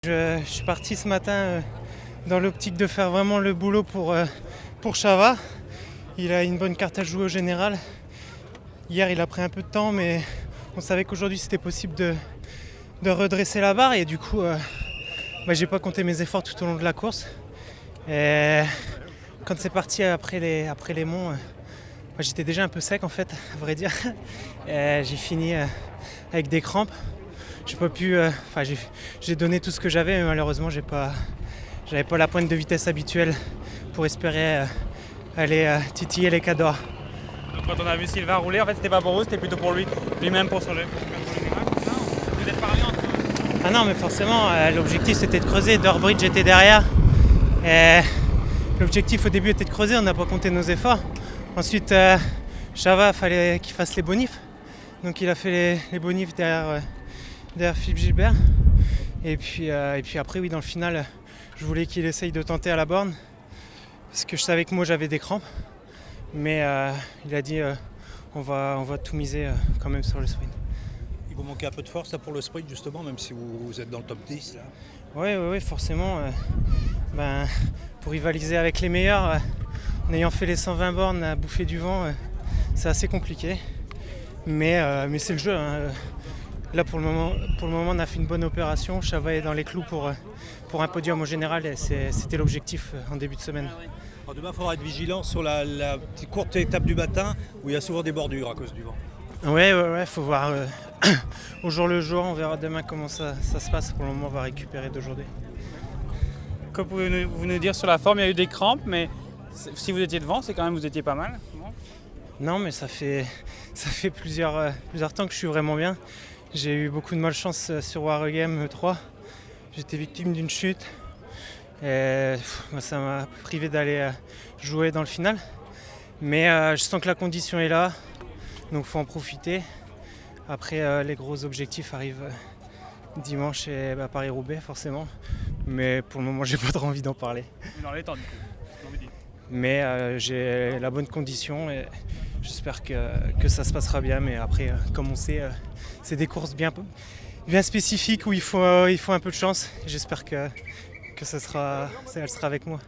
Je suis parti ce matin dans l'optique de faire vraiment le boulot pour Chava. Il a une bonne carte à jouer au général. Hier il a pris un peu de temps, mais on savait qu'aujourd'hui c'était possible de redresser la barre et du coup j'ai pas compté mes efforts tout au long de la course. Et quand c'est parti après les monts, j'étais déjà un peu sec en fait, à vrai dire. Et j'ai fini avec des crampes. J'ai pas pu, j'ai donné tout ce que j'avais, mais malheureusement j'avais pas la pointe de vitesse habituelle pour espérer aller titiller les cadors. Donc quand on a vu Sylvain rouler, en fait c'était pas pour vous, c'était plutôt pour lui-même pour changer. Vous êtes parlé entre eux. Ah non, mais forcément l'objectif c'était de creuser. Durbridge était derrière. Et l'objectif au début était de creuser, on n'a pas compté nos efforts. Ensuite Chava, fallait qu'il fasse les bonifs. Donc il a fait les bonifs derrière Philippe Gilbert. Et puis après, oui, dans le final, je voulais qu'il essaye de tenter à la borne. Parce que je savais que moi j'avais des crampes. Mais il a dit on va tout miser quand même sur le sprint. Il vous manquait un peu de force là, pour le sprint justement, même si vous êtes dans le top 10 là. Oui, forcément. Pour rivaliser avec les meilleurs, en ayant fait les 120 bornes à bouffer du vent, c'est assez compliqué. Mais c'est le jeu. Là pour le moment on a fait une bonne opération. Chava est dans les clous pour un podium au général et c'était l'objectif en début de semaine. Alors demain il faudra être vigilant sur la petite courte étape du matin où il y a souvent des bordures à cause du vent. Ouais, faut voir au jour le jour, on verra demain comment ça se passe. Pour le moment on va récupérer d'aujourd'hui. Que pouvez-vous nous dire sur la forme? Il y a eu des crampes, mais si vous étiez devant, c'est quand même vous étiez pas mal. Non, mais ça fait plusieurs temps que je suis vraiment bien. J'ai eu beaucoup de malchance sur Wargame 3. J'étais victime d'une chute. Et ça m'a privé d'aller jouer dans le final. Mais je sens que la condition est là. Donc il faut en profiter. Après, les gros objectifs arrivent dimanche et Paris-Roubaix forcément. Mais pour le moment, j'ai pas trop envie d'en parler. Mais dans les temps du coup. Mais j'ai la bonne condition et j'espère que ça se passera bien. Mais après, comme on sait, c'est des courses bien spécifiques où il faut un peu de chance. J'espère qu'elle sera avec moi.